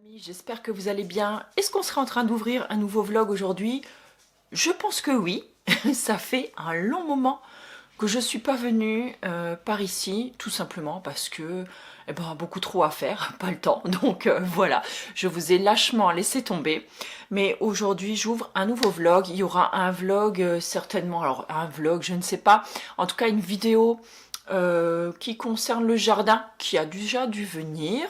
Amis, j'espère que vous allez bien. Est-ce qu'on serait en train d'ouvrir un nouveau vlog aujourd'hui? Je pense que oui. Ça fait un long moment que je suis pas venue par ici, tout simplement parce que beaucoup trop à faire, pas le temps. Donc voilà, je vous ai lâchement laissé tomber. Mais aujourd'hui, j'ouvre un nouveau vlog. Il y aura un vlog certainement, alors un vlog, je ne sais pas. En tout cas, une vidéo qui concerne le jardin qui a déjà dû venir,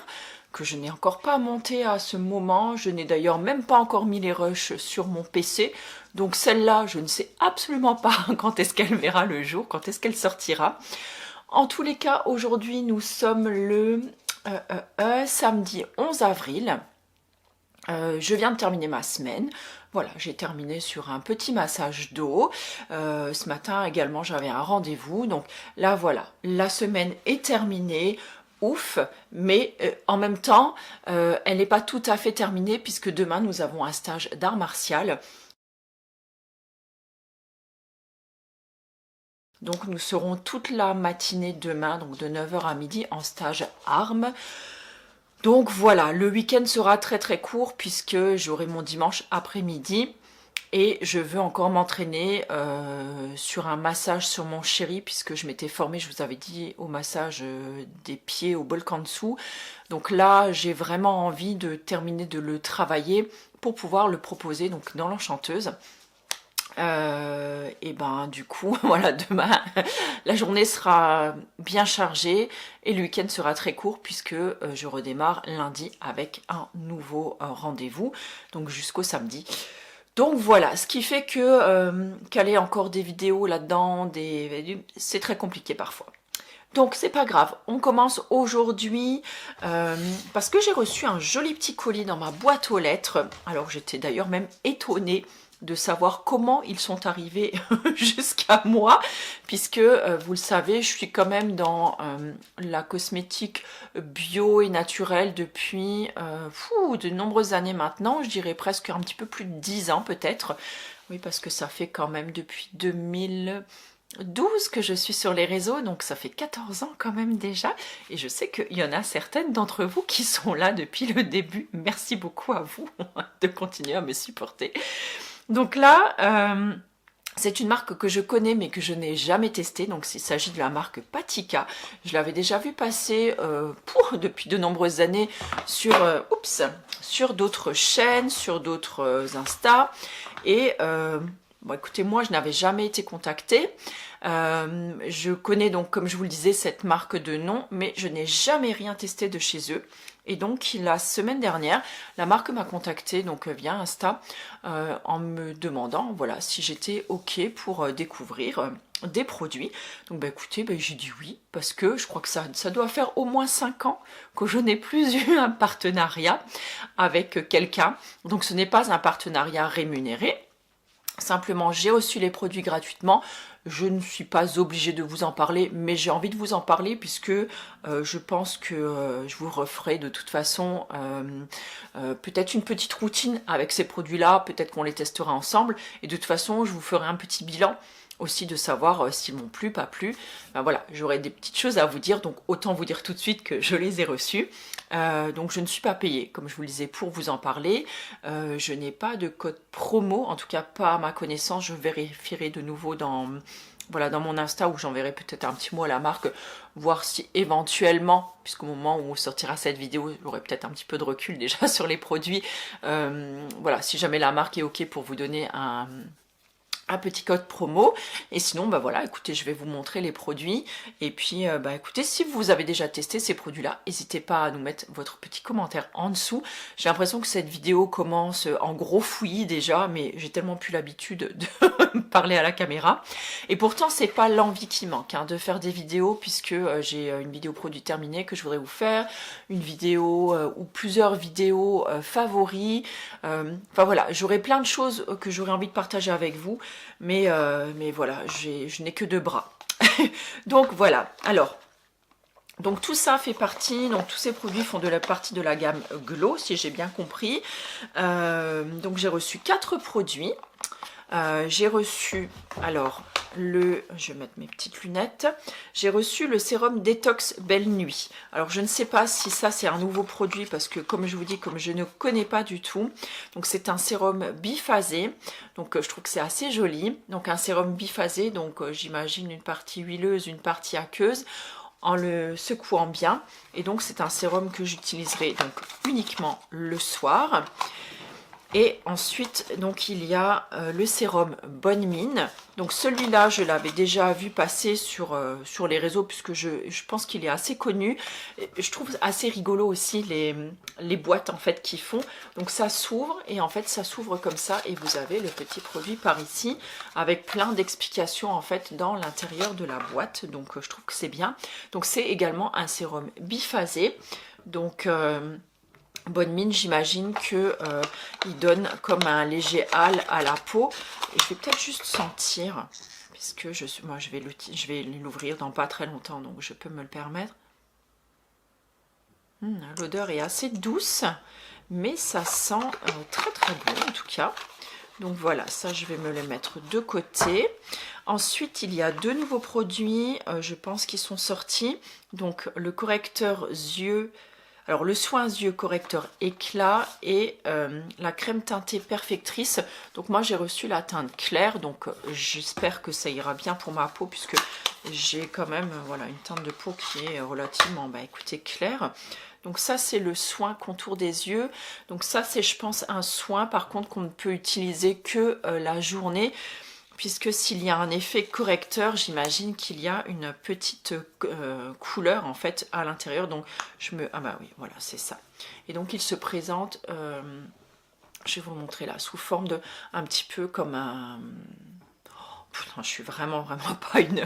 que je n'ai encore pas monté à ce moment. Je n'ai d'ailleurs même pas encore mis les rushs sur mon PC. Donc celle-là, je ne sais absolument pas quand est-ce qu'elle verra le jour, quand est-ce qu'elle sortira. En tous les cas, aujourd'hui, nous sommes le samedi 11 avril. Je viens de terminer ma semaine. Voilà, j'ai terminé sur un petit massage d'eau. Ce matin également, j'avais un rendez-vous. Donc là, voilà, la semaine est terminée. Ouf, mais en même temps, elle n'est pas tout à fait terminée puisque demain, nous avons un stage d'art martial. Donc nous serons toute la matinée demain, donc de 9 h à midi, en stage armes. Donc voilà, le week-end sera très très court puisque j'aurai mon dimanche après-midi et je veux encore m'entraîner sur un massage sur mon chéri puisque je m'étais formée, je vous avais dit, au massage des pieds au bol dessous. Donc là, j'ai vraiment envie de terminer de le travailler pour pouvoir le proposer donc dans l'enchanteuse. Et ben du coup voilà, demain la journée sera bien chargée et le week-end sera très court puisque je redémarre lundi avec un nouveau rendez-vous, donc jusqu'au samedi. Donc voilà, ce qui fait que caler encore des vidéos là-dedans, c'est très compliqué parfois. Donc c'est pas grave, on commence aujourd'hui parce que j'ai reçu un joli petit colis dans ma boîte aux lettres. Alors j'étais d'ailleurs même étonnée de savoir comment ils sont arrivés jusqu'à moi, puisque vous le savez, je suis quand même dans la cosmétique bio et naturelle depuis de nombreuses années maintenant, je dirais presque un petit peu plus de 10 ans peut-être. Oui, parce que ça fait quand même depuis 2012 que je suis sur les réseaux, donc ça fait 14 ans quand même déjà, et je sais qu'il y en a certaines d'entre vous qui sont là depuis le début. Merci beaucoup à vous de continuer à me supporter. Donc là, c'est une marque que je connais mais que je n'ai jamais testée, donc il s'agit de la marque Patika. Je l'avais déjà vu passer depuis de nombreuses années sur d'autres chaînes, sur d'autres Insta, et bon, écoutez, moi je n'avais jamais été contactée. Je connais donc, comme je vous le disais, cette marque de nom, mais je n'ai jamais rien testé de chez eux. Et donc la semaine dernière, la marque m'a contactée donc via Insta en me demandant voilà si j'étais ok pour découvrir des produits. Donc écoutez, j'ai dit oui parce que je crois que ça doit faire au moins 5 ans que je n'ai plus eu un partenariat avec quelqu'un. Donc ce n'est pas un partenariat rémunéré. Simplement, j'ai reçu les produits gratuitement. Je ne suis pas obligée de vous en parler, mais j'ai envie de vous en parler puisque je pense que je vous referai de toute façon peut-être une petite routine avec ces produits-là. Peut-être qu'on les testera ensemble. Et de toute façon, je vous ferai un petit bilan aussi de savoir s'ils m'ont plu, pas plu. Ben voilà, j'aurai des petites choses à vous dire, donc autant vous dire tout de suite que je les ai reçus. Donc je ne suis pas payée, comme je vous le disais, pour vous en parler. Je n'ai pas de code promo, en tout cas pas à ma connaissance. Je vérifierai de nouveau dans mon Insta où j'enverrai peut-être un petit mot à la marque, voir si éventuellement, puisqu'au moment où sortira cette vidéo, j'aurai peut-être un petit peu de recul déjà sur les produits. Voilà, si jamais la marque est ok pour vous donner un petit code promo. Et sinon voilà, écoutez, je vais vous montrer les produits et puis écoutez, si vous avez déjà testé ces produits là, n'hésitez pas à nous mettre votre petit commentaire en dessous. J'ai l'impression que cette vidéo commence en gros fouillis déjà, mais j'ai tellement plus l'habitude de parler à la caméra, et pourtant c'est pas l'envie qui manque de faire des vidéos, puisque j'ai une vidéo produit terminée que je voudrais vous faire, une vidéo ou plusieurs vidéos favoris, enfin voilà, j'aurai plein de choses que j'aurais envie de partager avec vous. Mais voilà, je n'ai que 2 bras. Donc voilà, alors, donc tout ça fait partie, donc tous ces produits font de la partie de la gamme Glow, si j'ai bien compris. Donc j'ai reçu 4 produits. J'ai reçu, alors, je vais mettre mes petites lunettes, j'ai reçu le sérum Détox Belle Nuit. Alors, je ne sais pas si ça, c'est un nouveau produit, parce que, comme je vous dis, comme je ne connais pas du tout, donc c'est un sérum biphasé, donc je trouve que c'est assez joli. Donc, un sérum biphasé, donc j'imagine une partie huileuse, une partie aqueuse, en le secouant bien. Et donc, c'est un sérum que j'utiliserai donc uniquement le soir. Et ensuite, donc il y a le sérum Bonne Mine. Donc celui-là, je l'avais déjà vu passer sur les réseaux, puisque je pense qu'il est assez connu. Et je trouve assez rigolo aussi les boîtes en fait qu'ils font. Donc ça s'ouvre, et en fait ça s'ouvre comme ça, et vous avez le petit produit par ici, avec plein d'explications en fait dans l'intérieur de la boîte. Donc je trouve que c'est bien. Donc c'est également un sérum biphasé. Donc... Bonne Mine, j'imagine que il donne comme un léger hâle à la peau. Et je vais peut-être juste sentir, puisque moi je vais l'ouvrir dans pas très longtemps, donc je peux me le permettre. L'odeur est assez douce, mais ça sent très très bon en tout cas. Donc voilà, ça je vais me le mettre de côté. Ensuite, il y a deux nouveaux produits, je pense, qui sont sortis. Donc le correcteur yeux. Alors le soin yeux correcteur éclat et la crème teintée perfectrice. Donc moi j'ai reçu la teinte claire, donc j'espère que ça ira bien pour ma peau, puisque j'ai quand même voilà, une teinte de peau qui est relativement écoutez, claire. Donc ça c'est le soin contour des yeux. Donc ça c'est, je pense, un soin par contre qu'on ne peut utiliser que la journée, puisque s'il y a un effet correcteur, j'imagine qu'il y a une petite couleur en fait à l'intérieur. Donc ah bah oui, voilà, c'est ça. Et donc il se présente, je vais vous le montrer là, sous forme de un petit peu comme un... Oh, putain, je suis vraiment pas une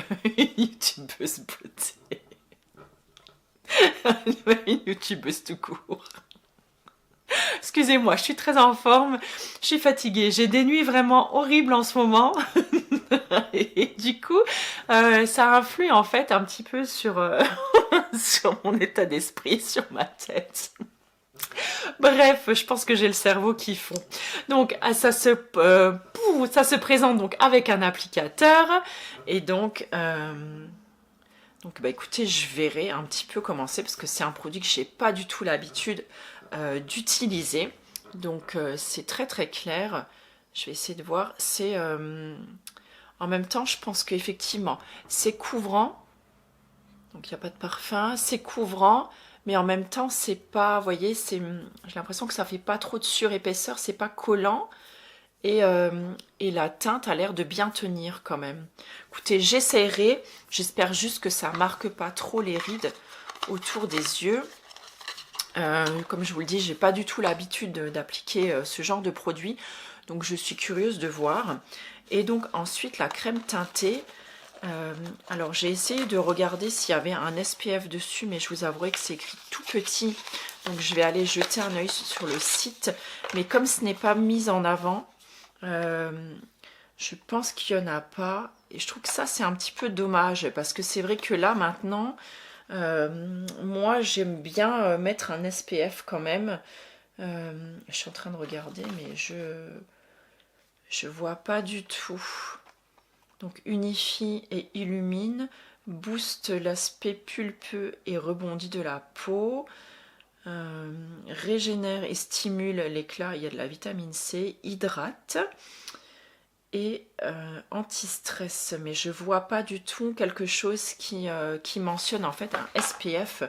youtubeuse beauté. Une youtubeuse tout court. Excusez-moi, je suis très en forme, je suis fatiguée, j'ai des nuits vraiment horribles en ce moment. Et du coup, ça influe en fait un petit peu sur, sur mon état d'esprit, sur ma tête. Bref, je pense que j'ai le cerveau qui fond. Donc, ça se présente donc avec un applicateur. Et donc... écoutez, je verrai un petit peu comment c'est, parce que c'est un produit que j'ai pas du tout l'habitude d'utiliser. Donc c'est très très clair. Je vais essayer de voir. C'est en même temps, je pense qu'effectivement, c'est couvrant. Donc il n'y a pas de parfum. C'est couvrant, mais en même temps, c'est pas, vous voyez, j'ai l'impression que ça fait pas trop de surépaisseur. C'est pas collant. Et la teinte a l'air de bien tenir quand même. Écoutez, j'essaierai. J'espère juste que ça marque pas trop les rides autour des yeux. Comme je vous le dis, j'ai pas du tout l'habitude d'appliquer ce genre de produit. Donc je suis curieuse de voir. Et donc ensuite la crème teintée. Alors j'ai essayé de regarder s'il y avait un SPF dessus, mais je vous avouerai que c'est écrit tout petit. Donc je vais aller jeter un œil sur le site. Mais comme ce n'est pas mis en avant, je pense qu'il n'y en a pas, et je trouve que ça c'est un petit peu dommage, parce que c'est vrai que là maintenant moi j'aime bien mettre un SPF quand même. Je suis en train de regarder, mais je vois pas du tout. Donc unifie et illumine, booste l'aspect pulpeux et rebondi de la peau, régénère et stimule l'éclat, il y a de la vitamine C, hydrate et anti-stress, mais je vois pas du tout quelque chose qui mentionne en fait un SPF,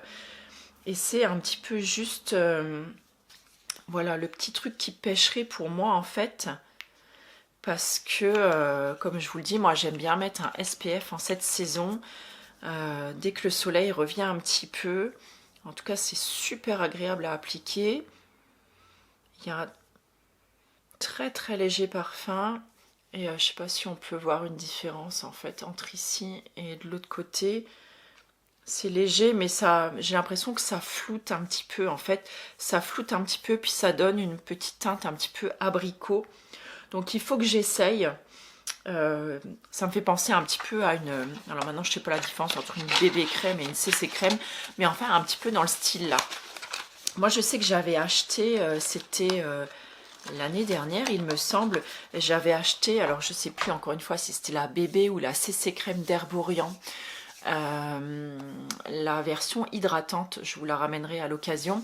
et c'est un petit peu juste voilà le petit truc qui pêcherait pour moi en fait, parce que comme je vous le dis, moi j'aime bien mettre un SPF en cette saison, dès que le soleil revient un petit peu. En tout cas, c'est super agréable à appliquer. Il y a un très très léger parfum. Et je sais pas si on peut voir une différence en fait entre ici et de l'autre côté. C'est léger, mais ça, j'ai l'impression que ça floute un petit peu en fait. Ça floute un petit peu, puis ça donne une petite teinte un petit peu abricot. Donc il faut que j'essaye. Ça me fait penser un petit peu à une... Alors maintenant je sais pas la différence entre une bébé crème et une CC crème, mais enfin un petit peu dans le style là. Moi je sais que j'avais acheté, c'était L'année dernière, il me semble, j'avais acheté, alors je sais plus encore une fois si c'était la bébé ou la CC crème d'Herborian. La version hydratante, je vous la ramènerai à l'occasion.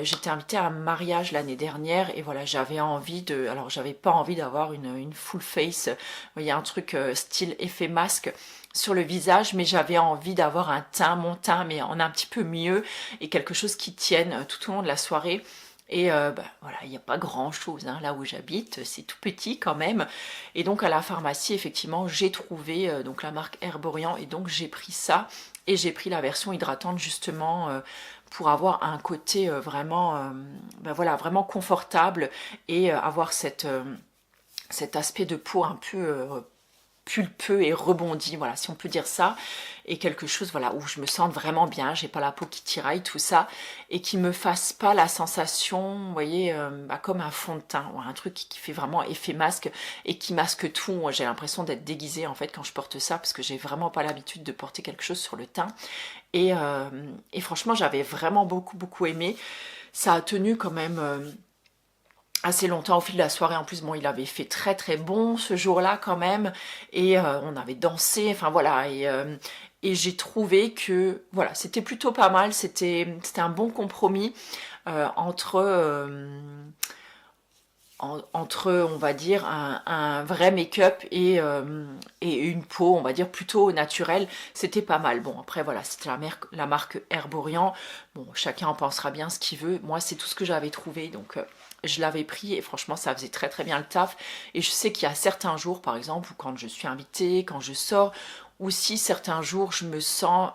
J'étais invitée à un mariage l'année dernière et voilà, j'avais envie de, alors j'avais pas envie d'avoir une full face, vous voyez, un truc style effet masque sur le visage, mais j'avais envie d'avoir un teint, mon teint, mais en un petit peu mieux et quelque chose qui tienne tout au long de la soirée. Et voilà, il n'y a pas grand chose hein, là où j'habite, c'est tout petit quand même. Et donc à la pharmacie, effectivement, j'ai trouvé donc la marque Herborian et donc j'ai pris ça et j'ai pris la version hydratante justement pour avoir un côté vraiment, voilà, vraiment confortable et avoir cet aspect de peau un peu pulpeux et rebondi, voilà, si on peut dire ça, et quelque chose, voilà, où je me sente vraiment bien, j'ai pas la peau qui tiraille, tout ça, et qui me fasse pas la sensation, vous voyez, comme un fond de teint, ou un truc qui fait vraiment effet masque, et qui masque tout. J'ai l'impression d'être déguisée, en fait, quand je porte ça, parce que j'ai vraiment pas l'habitude de porter quelque chose sur le teint, et franchement, j'avais vraiment beaucoup aimé. Ça a tenu quand même assez longtemps au fil de la soirée. En plus, bon, il avait fait très bon ce jour-là quand même, et on avait dansé, enfin voilà, et j'ai trouvé que voilà, c'était plutôt pas mal, c'était un bon compromis entre on va dire, un vrai make-up et une peau, on va dire, plutôt naturelle. C'était pas mal. Bon, après, voilà, c'était la marque Herborian. Bon, chacun en pensera bien ce qu'il veut. Moi, c'est tout ce que j'avais trouvé, donc je l'avais pris et franchement, ça faisait très bien le taf. Et je sais qu'il y a certains jours, par exemple, où quand je suis invitée, quand je sors, ou si certains jours, je me sens...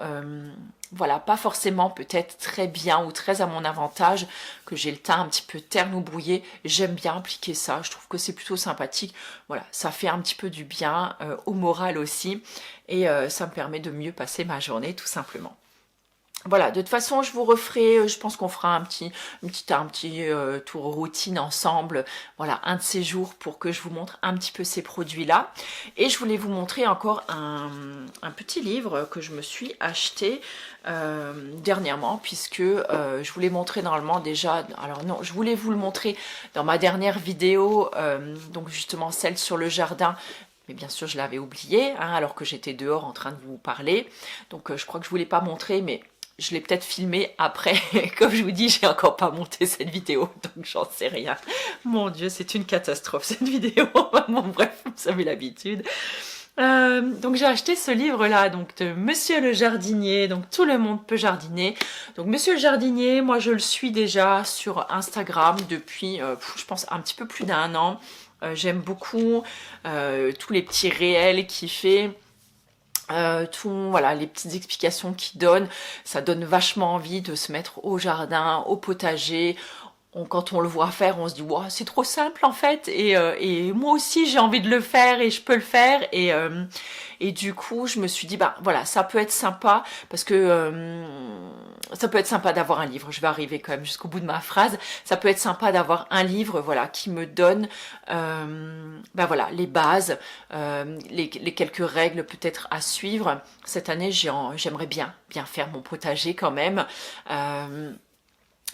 voilà, pas forcément peut-être très bien ou très à mon avantage, que j'ai le teint un petit peu terne ou brouillé, j'aime bien appliquer ça, je trouve que c'est plutôt sympathique, voilà, ça fait un petit peu du bien au moral aussi, et ça me permet de mieux passer ma journée tout simplement. Voilà, de toute façon, je vous referai, je pense qu'on fera un petit tour routine ensemble, voilà, un de ces jours pour que je vous montre un petit peu ces produits-là. Et je voulais vous montrer encore un petit livre que je me suis acheté dernièrement, puisque je voulais montrer normalement déjà, alors non, je voulais vous le montrer dans ma dernière vidéo, donc justement celle sur le jardin, mais bien sûr je l'avais oublié, hein, alors que j'étais dehors en train de vous parler, donc je crois que je ne voulais pas montrer, mais je l'ai peut-être filmé après. Comme je vous dis, j'ai encore pas monté cette vidéo, donc j'en sais rien. Mon Dieu, c'est une catastrophe cette vidéo. Bon, bref, vous avez l'habitude. Donc j'ai acheté ce livre-là, donc de Monsieur le Jardinier. Donc tout le monde peut jardiner. Donc Monsieur le Jardinier, moi je le suis déjà sur Instagram depuis, je pense, un petit peu plus d'1 an. J'aime beaucoup tous les petits réels qu'il fait. Voilà, les petites explications qu'il donne, ça donne vachement envie de se mettre au jardin, au potager. Quand on le voit faire, on se dit wow, c'est trop simple en fait, et moi aussi j'ai envie de le faire et je peux le faire, et du coup je me suis dit bah voilà, ça peut être sympa parce que ça peut être sympa d'avoir un livre. Je vais arriver quand même jusqu'au bout de ma phrase. Ça peut être sympa d'avoir un livre, voilà, qui me donne bah voilà, les bases, les quelques règles peut-être à suivre. Cette année j'aimerais bien faire mon potager quand même.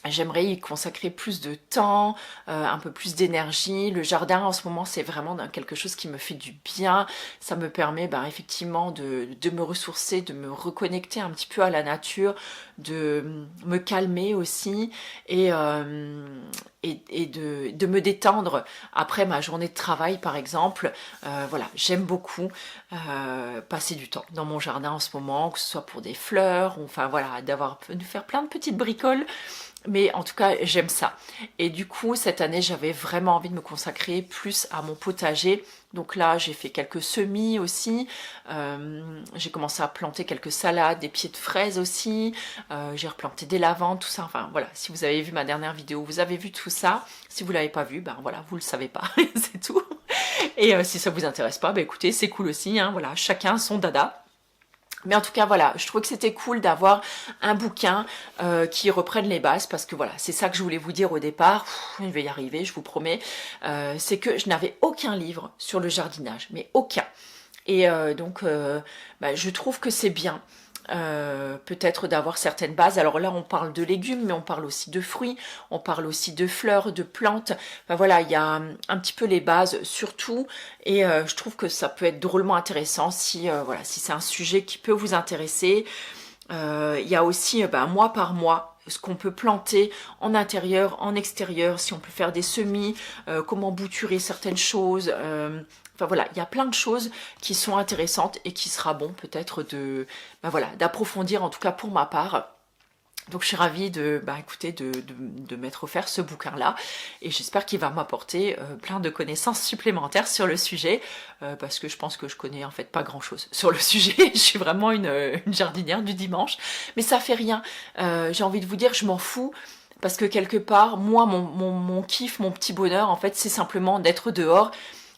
J'aimerais y consacrer plus de temps, un peu plus d'énergie. Le jardin en ce moment c'est vraiment quelque chose qui me fait du bien. Ça me permet effectivement de me ressourcer, de me reconnecter un petit peu à la nature, de me calmer aussi et de me détendre après ma journée de travail par exemple. Voilà, j'aime beaucoup passer du temps dans mon jardin en ce moment, que ce soit pour des fleurs, ou, enfin voilà, de faire plein de petites bricoles. Mais en tout cas, j'aime ça. Et du coup, cette année, j'avais vraiment envie de me consacrer plus à mon potager. Donc là, j'ai fait quelques semis aussi. J'ai commencé à planter quelques salades, des pieds de fraises aussi. J'ai replanté des lavandes, tout ça. Enfin, voilà. Si vous avez vu ma dernière vidéo, vous avez vu tout ça. Si vous l'avez pas vu, ben voilà, vous le savez pas. C'est tout. Et si ça vous intéresse pas, ben écoutez, c'est cool aussi. Hein, voilà, chacun son dada. Mais en tout cas, voilà, je trouvais que c'était cool d'avoir un bouquin qui reprenne les bases, parce que voilà, c'est ça que je voulais vous dire au départ. Je vais y arriver, je vous promets. C'est que je n'avais aucun livre sur le jardinage, mais aucun. Et donc, je trouve que c'est bien peut-être d'avoir certaines bases. Alors là, on parle de légumes, mais on parle aussi de fruits, on parle aussi de fleurs, de plantes. Enfin voilà, il y a un petit peu les bases surtout, et je trouve que ça peut être drôlement intéressant si voilà, si c'est un sujet qui peut vous intéresser. Il y a aussi mois par mois ce qu'on peut planter en intérieur, en extérieur, si on peut faire des semis, comment bouturer certaines choses. Enfin voilà, il y a plein de choses qui sont intéressantes et qui sera bon peut-être de voilà, d'approfondir, en tout cas pour ma part. Donc je suis ravie écoutez, de m'être offert ce bouquin-là, et j'espère qu'il va m'apporter plein de connaissances supplémentaires sur le sujet, parce que je pense que je connais en fait pas grand-chose sur le sujet. Je suis vraiment une jardinière du dimanche, mais ça fait rien. J'ai envie de vous dire, je m'en fous, parce que quelque part, moi, mon kiff, mon petit bonheur, en fait, c'est simplement d'être dehors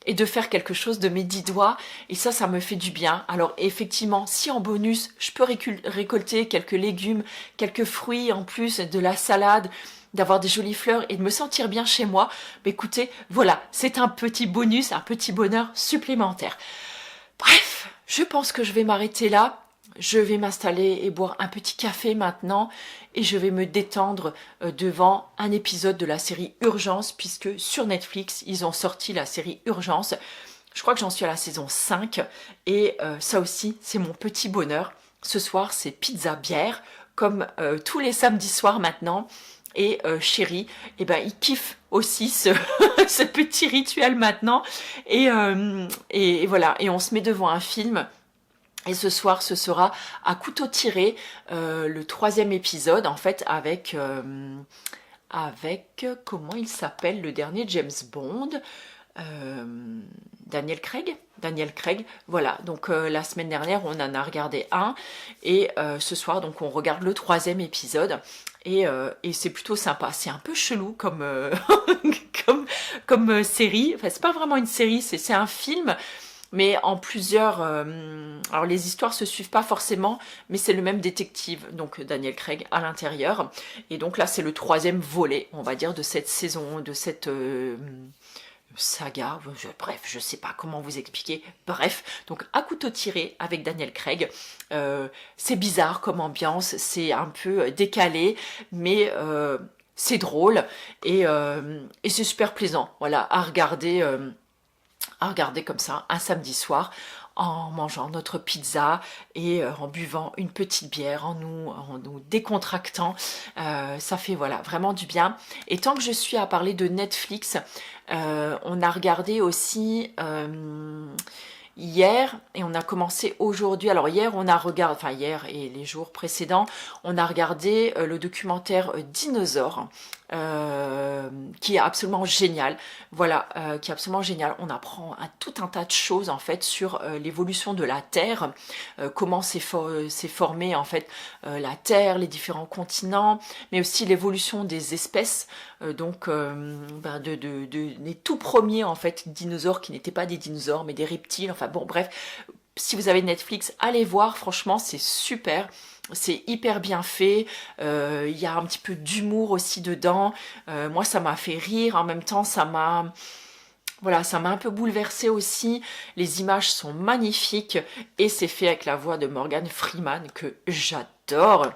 et de faire quelque chose de mes 10 doigts, et ça me fait du bien. Alors effectivement, si en bonus, je peux récolter quelques légumes, quelques fruits en plus, de la salade, d'avoir des jolies fleurs et de me sentir bien chez moi, écoutez, voilà, c'est un petit bonus, un petit bonheur supplémentaire. Bref, je pense que je vais m'arrêter là. Je vais m'installer et boire un petit café maintenant, et je vais me détendre devant un épisode de la série Urgence, puisque sur Netflix, ils ont sorti la série Urgence. Je crois que j'en suis à la saison 5, et ça aussi, c'est mon petit bonheur. Ce soir, c'est pizza bière, comme tous les samedis soirs maintenant. Et Chéri, il kiffe aussi ce, ce petit rituel maintenant. Et voilà, et on se met devant un film. Et ce soir, ce sera à couteau tiré, le 3e épisode, en fait, avec comment il s'appelle, le dernier James Bond, Daniel Craig, voilà. Donc la semaine dernière, on en a regardé un, et ce soir, donc on regarde le 3e épisode, et c'est plutôt sympa. C'est un peu chelou comme comme série. Enfin, c'est pas vraiment une série, c'est un film, mais en plusieurs. Alors les histoires se suivent pas forcément, mais c'est le même détective, donc Daniel Craig à l'intérieur. Et donc là, c'est le 3e volet, on va dire, de cette saison, de cette saga. Bref, je sais pas comment vous expliquer. Bref, donc à couteau tiré avec Daniel Craig. C'est bizarre comme ambiance, c'est un peu décalé, mais c'est drôle, et c'est super plaisant. Voilà, à regarder comme ça un samedi soir, en mangeant notre pizza et en buvant une petite bière, en nous décontractant. Ça fait voilà vraiment du bien. Et tant que je suis à parler de Netflix, on a regardé aussi hier, et on a commencé aujourd'hui. Alors hier, on a regardé, enfin hier et les jours précédents, on a regardé le documentaire Dinosaure, qui est absolument génial. Voilà, qui est absolument génial. On apprend tout un tas de choses en fait sur l'évolution de la Terre, comment s'est formée en fait la Terre, les différents continents, mais aussi l'évolution des espèces. Donc des tout premiers en fait dinosaures qui n'étaient pas des dinosaures mais des reptiles. Enfin bon, bref, si vous avez Netflix, allez voir, franchement c'est super. C'est hyper bien fait, il y a un petit peu d'humour aussi dedans. Moi ça m'a fait rire, en même temps ça m'a un peu bouleversée aussi. Les images sont magnifiques, et c'est fait avec la voix de Morgan Freeman que j'adore.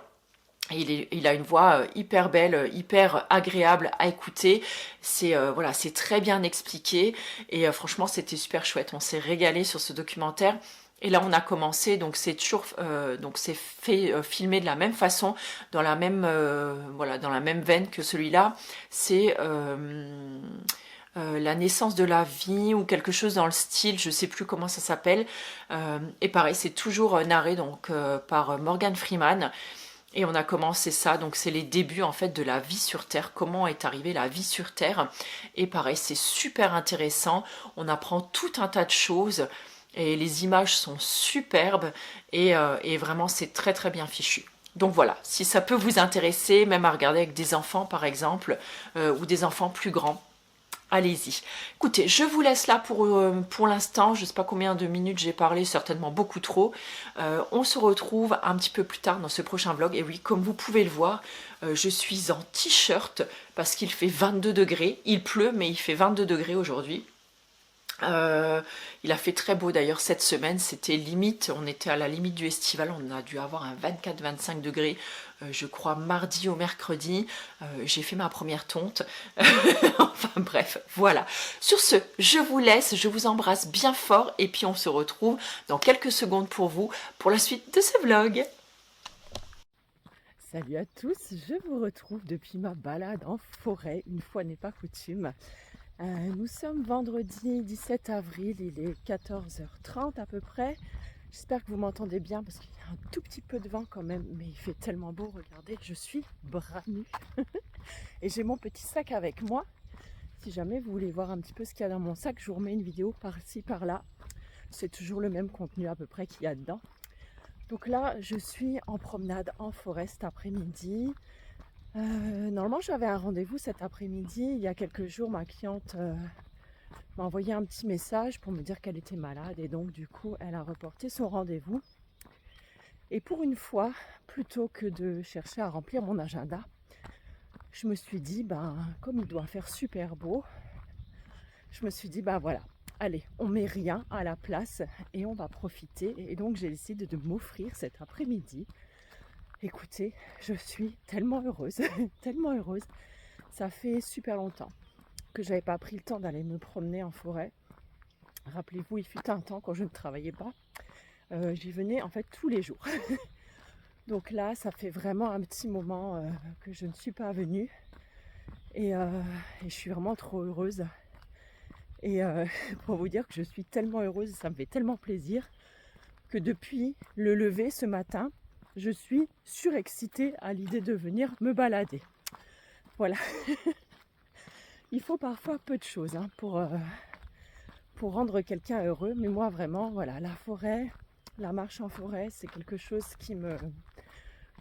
Il a une voix hyper belle, hyper agréable à écouter. C'est c'est très bien expliqué, et franchement c'était super chouette. On s'est régalé sur ce documentaire. Et là on a commencé, donc c'est toujours donc c'est fait filmer de la même façon, dans la même dans la même veine que celui-là. C'est la naissance de la vie ou quelque chose dans le style, je sais plus comment ça s'appelle. Et pareil, c'est toujours narré donc par Morgan Freeman. Et on a commencé ça, donc c'est les débuts en fait de la vie sur Terre, comment est arrivée la vie sur Terre. Et pareil, c'est super intéressant, on apprend tout un tas de choses, et les images sont superbes, et vraiment c'est très très bien fichu. Donc voilà, si ça peut vous intéresser, même à regarder avec des enfants par exemple, ou des enfants plus grands, allez-y. Écoutez, je vous laisse là pour l'instant. Je ne sais pas combien de minutes j'ai parlé, certainement beaucoup trop. On se retrouve un petit peu plus tard dans ce prochain vlog. Et oui, comme vous pouvez le voir, je suis en t-shirt parce qu'il fait 22 degrés. Il pleut, mais il fait 22 degrés aujourd'hui. Il a fait très beau d'ailleurs cette semaine, c'était limite, on était à la limite du estival, on a dû avoir un 24-25 degrés, je crois mardi au mercredi, j'ai fait ma première tonte, enfin bref, voilà. Sur ce, je vous laisse, je vous embrasse bien fort et puis on se retrouve dans quelques secondes pour vous, pour la suite de ce vlog. Salut à tous, je vous retrouve depuis ma balade en forêt, une fois n'est pas coutume. Nous sommes vendredi 17 avril, il est 14h30 à peu près. J'espère que vous m'entendez bien parce qu'il y a un tout petit peu de vent quand même, mais il fait tellement beau, regardez, je suis bras nus. Et j'ai mon petit sac avec moi. Si jamais vous voulez voir un petit peu ce qu'il y a dans mon sac, je vous remets une vidéo par-ci, par-là. C'est toujours le même contenu à peu près qu'il y a dedans. Donc là, je suis en promenade en forêt cet après-midi. Normalement, j'avais un rendez-vous cet après-midi. Il y a quelques jours, ma cliente m'a envoyé un petit message pour me dire qu'elle était malade et donc du coup, elle a reporté son rendez-vous. Et pour une fois, plutôt que de chercher à remplir mon agenda, je me suis dit, comme il doit faire super beau, je me suis dit, voilà, allez, on met rien à la place et on va profiter. Et donc, j'ai décidé de m'offrir cet après-midi. Écoutez, je suis tellement heureuse, tellement heureuse. Ça fait super longtemps que j'avais pas pris le temps d'aller me promener en forêt. Rappelez-vous, il fut un temps quand je ne travaillais pas. J'y venais en fait tous les jours. Donc là, ça fait vraiment un petit moment que je ne suis pas venue. Et je suis vraiment trop heureuse. Et pour vous dire que je suis tellement heureuse, ça me fait tellement plaisir que depuis le lever ce matin, je suis surexcitée à l'idée de venir me balader. Voilà. Il faut parfois peu de choses pour rendre quelqu'un heureux. Mais moi vraiment, voilà, la forêt, la marche en forêt, c'est quelque chose qui me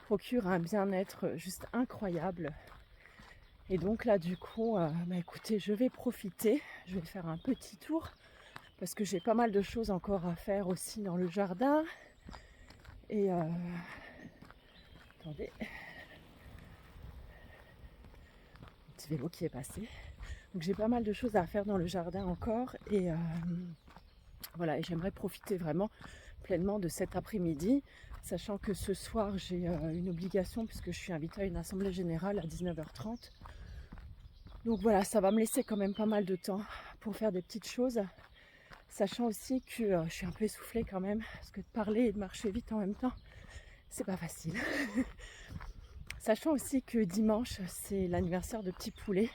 procure un bien-être juste incroyable. Et donc là du coup, écoutez, je vais profiter, je vais faire un petit tour parce que j'ai pas mal de choses encore à faire aussi dans le jardin. Et attendez, un petit vélo qui est passé. Donc j'ai pas mal de choses à faire dans le jardin encore et voilà, et j'aimerais profiter vraiment pleinement de cet après-midi, sachant que ce soir j'ai une obligation puisque je suis invitée à une assemblée générale à 19h30. Donc voilà, ça va me laisser quand même pas mal de temps pour faire des petites choses, sachant aussi que je suis un peu essoufflée quand même, parce que de parler et de marcher vite en même temps, c'est pas facile. Sachant aussi que dimanche, c'est l'anniversaire de Petit Poulet,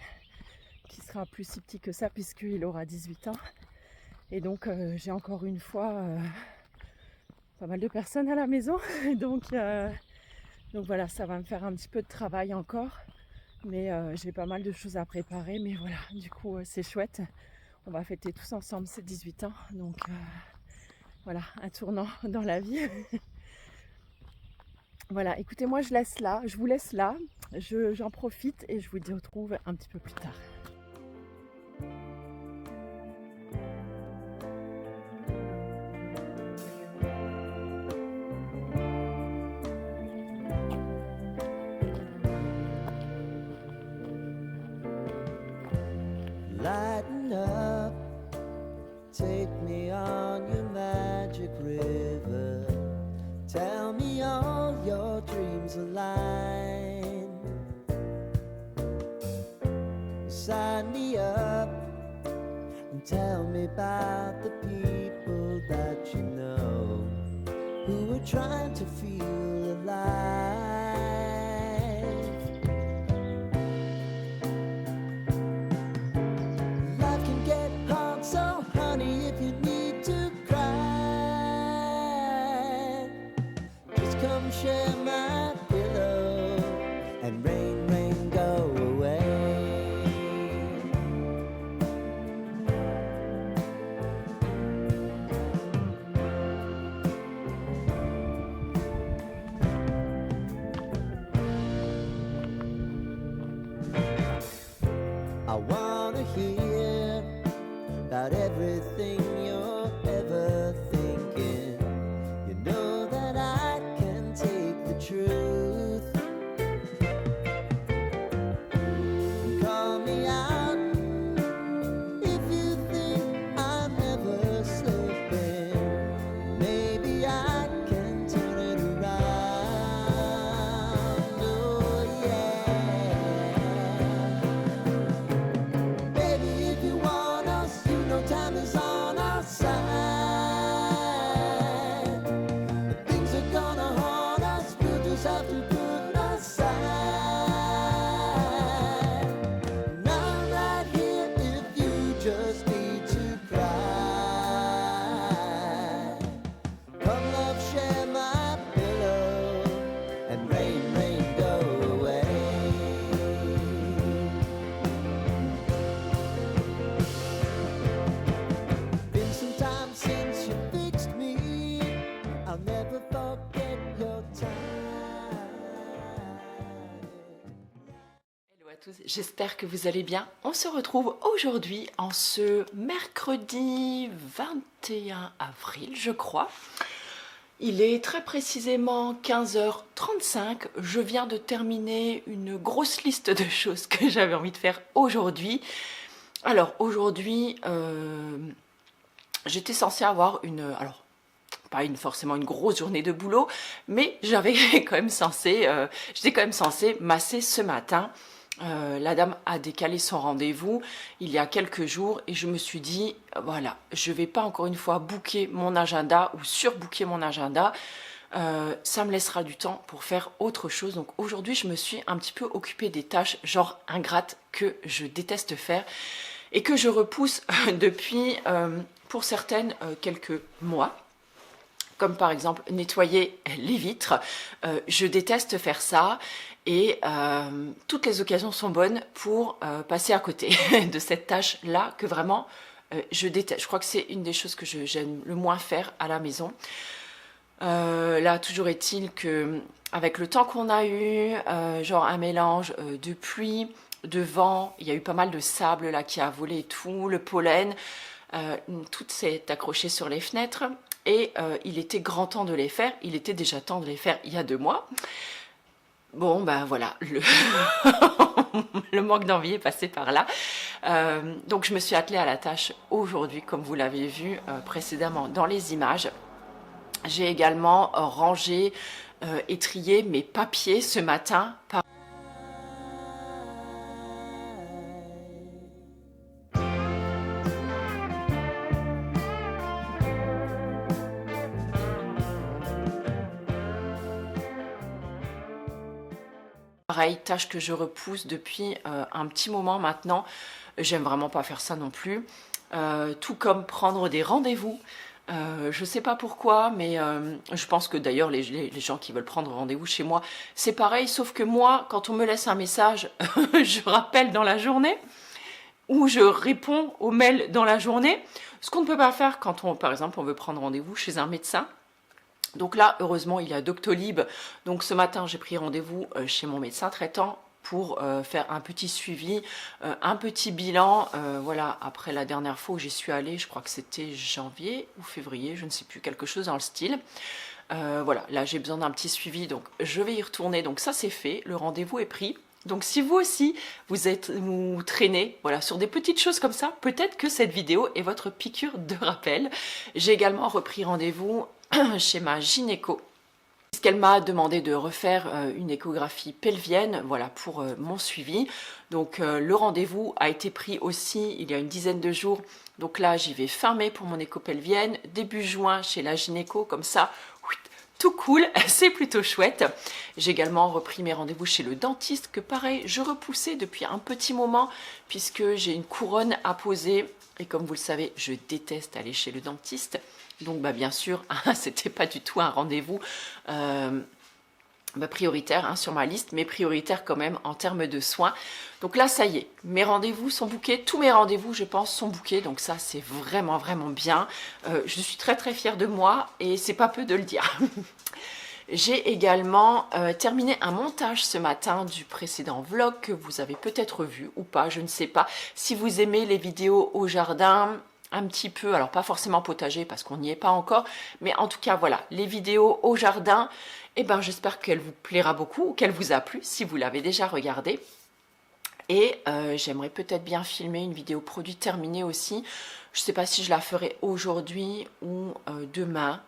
qui sera plus si petit que ça puisqu'il aura 18 ans. Et donc j'ai encore une fois pas mal de personnes à la maison. donc voilà, ça va me faire un petit peu de travail encore. Mais j'ai pas mal de choses à préparer. Mais voilà, du coup c'est chouette. On va fêter tous ensemble ces 18 ans. Donc voilà, un tournant dans la vie. Voilà, écoutez, moi je vous laisse là. J'en profite et je vous retrouve un petit peu plus tard. Lighten up, take me on your magic river. Tell me all your dreams align. Sign me up and tell me about the people that you know who are trying to feel alive. Share my pillow and rain, rain, go away. I wanna hear about everything you're ever thinking. You know that I can take the truth. Call me out if you think I'm j'espère que vous allez bien. On se retrouve aujourd'hui en ce mercredi 21 avril, je crois. Il est très précisément 15h35. Je viens de terminer une grosse liste de choses que j'avais envie de faire aujourd'hui. Alors aujourd'hui, j'étais censée avoir forcément une grosse journée de boulot, mais j'étais quand même censée masser ce matin. La dame a décalé son rendez-vous il y a quelques jours et je me suis dit, voilà, je vais pas encore une fois booker mon agenda ou surbooker mon agenda. Ça me laissera du temps pour faire autre chose. Donc aujourd'hui, je me suis un petit peu occupée des tâches genre ingrates que je déteste faire et que je repousse depuis, pour certaines, quelques mois. Comme par exemple nettoyer les vitres. Je déteste faire ça et toutes les occasions sont bonnes pour passer à côté de cette tâche-là que vraiment je déteste. Je crois que c'est une des choses que j'aime le moins faire à la maison. Là, toujours est-il que avec le temps qu'on a eu, genre un mélange de pluie, de vent, il y a eu pas mal de sable là qui a volé et tout, le pollen, tout s'est accroché sur les fenêtres. Et il était grand temps de les faire. Il était déjà temps de les faire il y a 2 mois. Bon, ben voilà, le manque d'envie est passé par là. Donc je me suis attelée à la tâche aujourd'hui, comme vous l'avez vu précédemment dans les images. J'ai également rangé et trié mes papiers ce matin. Pareil, tâche que je repousse depuis un petit moment maintenant. J'aime vraiment pas faire ça non plus. Tout comme prendre des rendez-vous. Je sais pas pourquoi, mais je pense que d'ailleurs les gens qui veulent prendre rendez-vous chez moi, c'est pareil. Sauf que moi, quand on me laisse un message, je rappelle dans la journée ou je réponds aux mails dans la journée. Ce qu'on ne peut pas faire quand par exemple, on veut prendre rendez-vous chez un médecin. Donc là, heureusement, il y a Doctolib. Donc ce matin, j'ai pris rendez-vous chez mon médecin traitant pour faire un petit suivi, un petit bilan. Voilà, après la dernière fois où j'y suis allée, je crois que c'était janvier ou février, je ne sais plus, quelque chose dans le style. Voilà, là j'ai besoin d'un petit suivi, donc je vais y retourner. Donc ça c'est fait, le rendez-vous est pris. Donc si vous aussi, vous traînez voilà, sur des petites choses comme ça, peut-être que cette vidéo est votre piqûre de rappel. J'ai également repris rendez-vous chez ma gynéco, puisqu'elle m'a demandé de refaire une échographie pelvienne, voilà, pour mon suivi. Donc le rendez-vous a été pris aussi il y a une dizaine de jours. Donc là, j'y vais fin mai pour mon écho pelvienne, début juin chez la gynéco, comme ça, tout cool, c'est plutôt chouette. J'ai également repris mes rendez-vous chez le dentiste, que pareil, je repoussais depuis un petit moment, puisque j'ai une couronne à poser. Et comme vous le savez, je déteste aller chez le dentiste. Donc bah, bien sûr, c'était pas du tout un rendez-vous prioritaire sur ma liste, mais prioritaire quand même en termes de soins. Donc là, ça y est, mes rendez-vous sont bookés. Tous mes rendez-vous, je pense, sont bookés. Donc ça, c'est vraiment, vraiment bien. Je suis très, très fière de moi et c'est pas peu de le dire. J'ai également terminé un montage ce matin du précédent vlog que vous avez peut-être vu ou pas, je ne sais pas. Si vous aimez les vidéos au jardin, un petit peu, alors pas forcément potager parce qu'on n'y est pas encore, mais en tout cas voilà, les vidéos au jardin, eh ben j'espère qu'elle vous plaira beaucoup ou qu'elle vous a plu si vous l'avez déjà regardé. Et j'aimerais peut-être bien filmer une vidéo produit terminée aussi. Je ne sais pas si je la ferai aujourd'hui ou demain.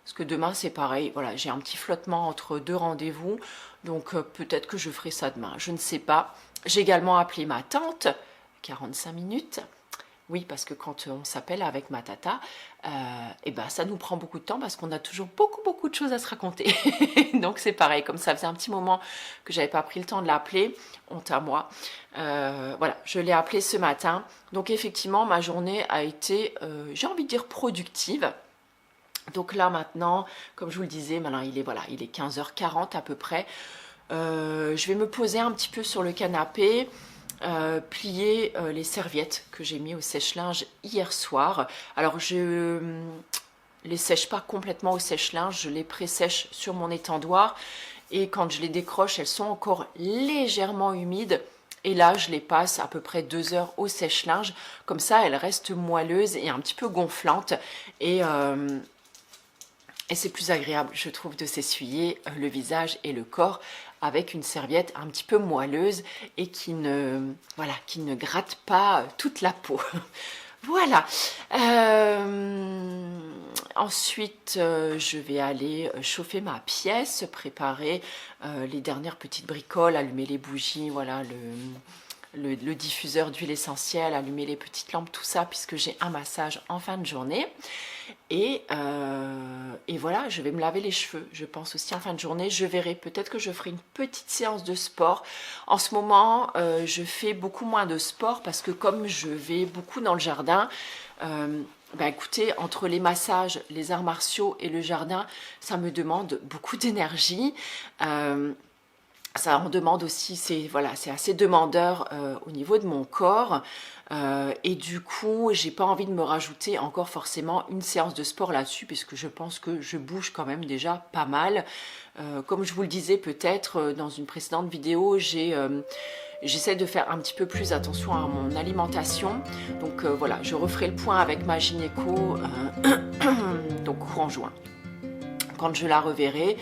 Parce que demain c'est pareil, voilà, j'ai un petit flottement entre 2 rendez-vous. Donc peut-être que je ferai ça demain, je ne sais pas. J'ai également appelé ma tante, 45 minutes. Oui, parce que quand on s'appelle avec ma tata, et ben ça nous prend beaucoup de temps parce qu'on a toujours beaucoup de choses à se raconter. Donc c'est pareil, comme ça faisait un petit moment que j'avais pas pris le temps de l'appeler, honte à moi. Voilà, je l'ai appelée ce matin. Donc effectivement, ma journée a été, j'ai envie de dire, productive. Donc là maintenant, comme je vous le disais, maintenant il est 15h40 à peu près. Je vais me poser un petit peu sur le canapé. Plier les serviettes que j'ai mis au sèche-linge hier soir. Alors je les sèche pas complètement au sèche-linge, je les pré-sèche sur mon étendoir et quand je les décroche, elles sont encore légèrement humides Et là, je les passe à peu près 2 heures au sèche-linge. Comme ça, elles restent moelleuses et un petit peu gonflantes. Et c'est plus agréable, je trouve, de s'essuyer le visage et le corps avec une serviette un petit peu moelleuse et qui ne gratte pas toute la peau. Voilà. Ensuite, je vais aller chauffer ma pièce, préparer les dernières petites bricoles, allumer les bougies, voilà, le diffuseur d'huile essentielle, allumer les petites lampes, tout ça, puisque j'ai un massage en fin de journée. Et voilà, je vais me laver les cheveux, je pense aussi en fin de journée. Je verrai, peut-être que je ferai une petite séance de sport. En ce moment, je fais beaucoup moins de sport parce que comme je vais beaucoup dans le jardin, écoutez, entre les massages, les arts martiaux et le jardin, ça me demande beaucoup d'énergie. Ça en demande aussi, c'est assez demandeur au niveau de mon corps. Et du coup, j'ai pas envie de me rajouter encore forcément une séance de sport là-dessus, puisque je pense que je bouge quand même déjà pas mal. Comme je vous le disais peut-être dans une précédente vidéo, j'essaie de faire un petit peu plus attention à mon alimentation. Donc voilà, je referai le point avec ma gynéco donc courant juin, quand je la reverrai,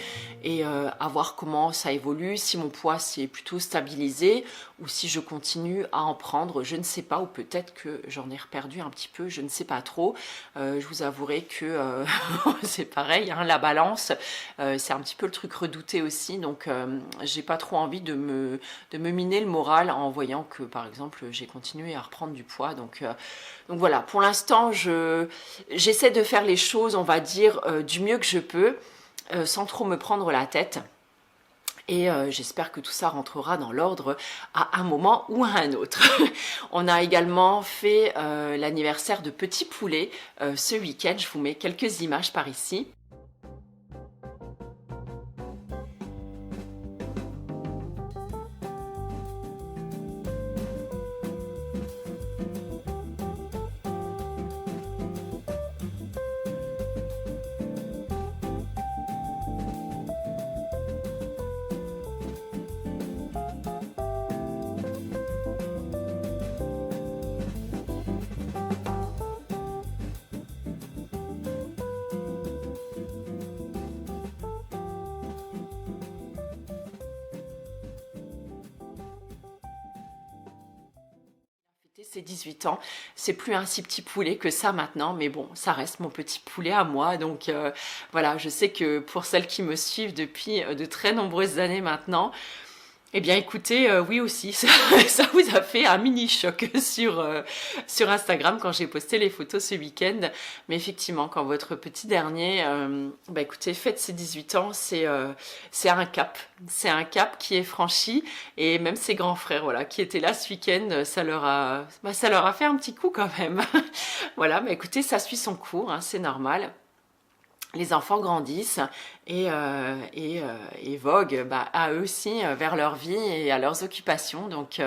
et à voir comment ça évolue, si mon poids s'est plutôt stabilisé ou si je continue à en prendre, je ne sais pas, ou peut-être que j'en ai reperdu un petit peu, je ne sais pas trop. Je vous avouerai que c'est pareil, hein, la balance, c'est un petit peu le truc redouté aussi, donc j'ai pas trop envie de me miner le moral en voyant que par exemple j'ai continué à reprendre du poids. Donc voilà, pour l'instant j'essaie de faire les choses, on va dire, du mieux que je peux, sans trop me prendre la tête. Et j'espère que tout ça rentrera dans l'ordre à un moment ou à un autre. On a également fait l'anniversaire de Petit Poulet ce week-end. Je vous mets quelques images par ici. Ses 18 ans, c'est plus un si petit poulet que ça maintenant, mais bon, ça reste mon petit poulet à moi, donc voilà, je sais que pour celles qui me suivent depuis de très nombreuses années maintenant, eh bien écoutez, oui aussi, ça vous a fait un mini choc sur Instagram quand j'ai posté les photos ce week-end. Mais effectivement, quand votre petit dernier, écoutez, fête ses 18 ans, c'est un cap. C'est un cap qui est franchi. Et même ses grands frères, voilà, qui étaient là ce week-end, ça leur a fait un petit coup quand même. Voilà, mais écoutez, ça suit son cours, hein, c'est normal. Les enfants grandissent et voguent à eux aussi vers leur vie et à leurs occupations. Donc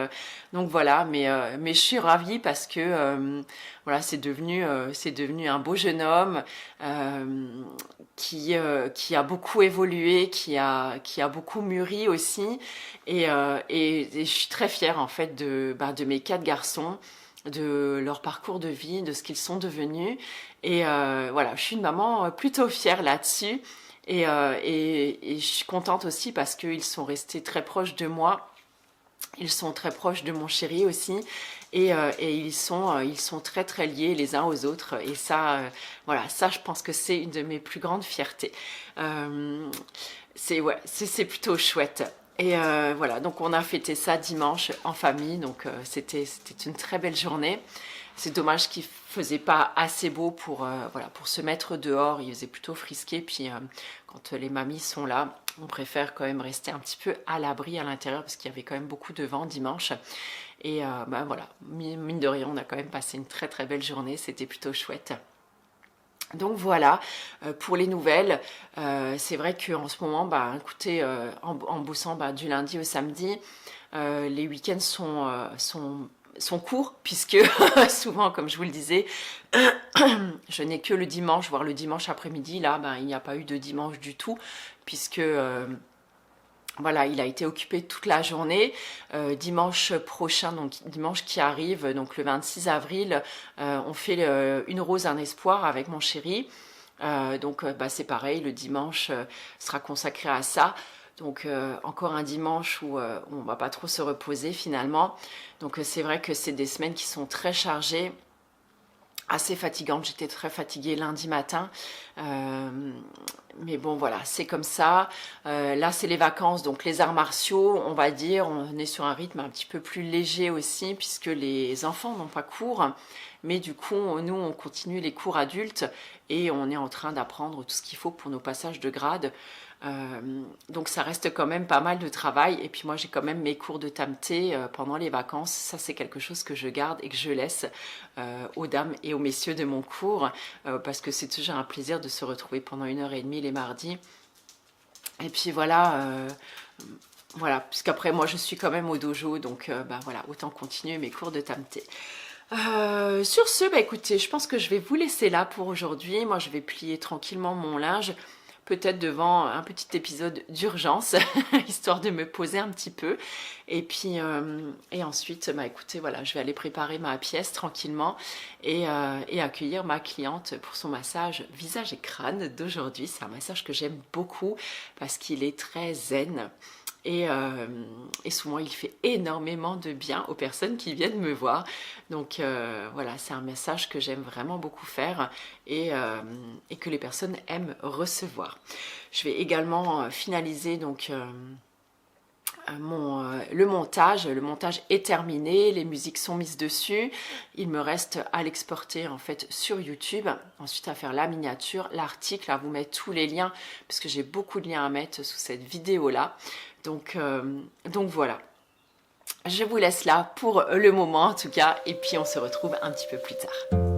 voilà, mais je suis ravie parce que voilà, c'est devenu un beau jeune homme qui a beaucoup évolué, qui a beaucoup mûri aussi. Et je suis très fière en fait de mes 4 garçons, de leur parcours de vie, de ce qu'ils sont devenus. Et voilà, je suis une maman plutôt fière là-dessus. Et je suis contente aussi parce qu'ils sont restés très proches de moi. Ils sont très proches de mon chéri aussi. Et ils sont très très liés les uns aux autres. Et ça, voilà, ça je pense que c'est une de mes plus grandes fiertés. C'est plutôt chouette. Et voilà, donc on a fêté ça dimanche en famille, donc c'était une très belle journée. C'est dommage qu'il faisait pas assez beau pour se mettre dehors, il faisait plutôt frisqué, puis quand les mamies sont là, on préfère quand même rester un petit peu à l'abri à l'intérieur parce qu'il y avait quand même beaucoup de vent dimanche. Et voilà, mine de rien, on a quand même passé une très très belle journée, c'était plutôt chouette. Donc voilà, pour les nouvelles, c'est vrai qu'en ce moment, écoutez, en bossant du lundi au samedi, les week-ends sont courts, puisque souvent, comme je vous le disais, je n'ai que le dimanche, voire le dimanche après-midi. Là, il n'y a pas eu de dimanche du tout, puisque Voilà, il a été occupé toute la journée. Dimanche prochain, donc dimanche qui arrive, donc le 26 avril, on fait une rose, un espoir avec mon chéri. Donc c'est pareil, le dimanche sera consacré à ça. Donc encore un dimanche où on va pas trop se reposer finalement. Donc c'est vrai que c'est des semaines qui sont très chargées, assez fatigantes. J'étais très fatiguée lundi matin. Mais bon voilà, c'est comme ça. Là c'est les vacances, donc les arts martiaux, on va dire, on est sur un rythme un petit peu plus léger aussi, puisque les enfants n'ont pas cours. Mais du coup, nous, on continue les cours adultes et on est en train d'apprendre tout ce qu'il faut pour nos passages de grade. Donc ça reste quand même pas mal de travail. Et puis moi, j'ai quand même mes cours de tamté pendant les vacances. Ça, c'est quelque chose que je garde et que je laisse aux dames et aux messieurs de mon cours, parce que c'est toujours un plaisir de se retrouver pendant 1h30 les mardis. Et puis voilà, puisqu'après moi, je suis quand même au dojo, donc voilà, autant continuer mes cours de tamté. Sur ce, écoutez, je pense que je vais vous laisser là pour aujourd'hui. Moi, je vais plier tranquillement mon linge, peut-être devant un petit épisode d'urgence, histoire de me poser un petit peu. Et puis, et ensuite, écoutez, voilà, je vais aller préparer ma pièce tranquillement et accueillir ma cliente pour son massage visage et crâne d'aujourd'hui. C'est un massage que j'aime beaucoup parce qu'il est très zen. Et souvent, il fait énormément de bien aux personnes qui viennent me voir. Donc voilà, c'est un message que j'aime vraiment beaucoup faire et que les personnes aiment recevoir. Je vais également finaliser donc le montage. Le montage est terminé, les musiques sont mises dessus. Il me reste à l'exporter en fait sur YouTube. Ensuite à faire la miniature, l'article, à vous mettre tous les liens, puisque j'ai beaucoup de liens à mettre sous cette vidéo-là. Donc voilà. Je vous laisse là pour le moment en tout cas, et puis on se retrouve un petit peu plus tard.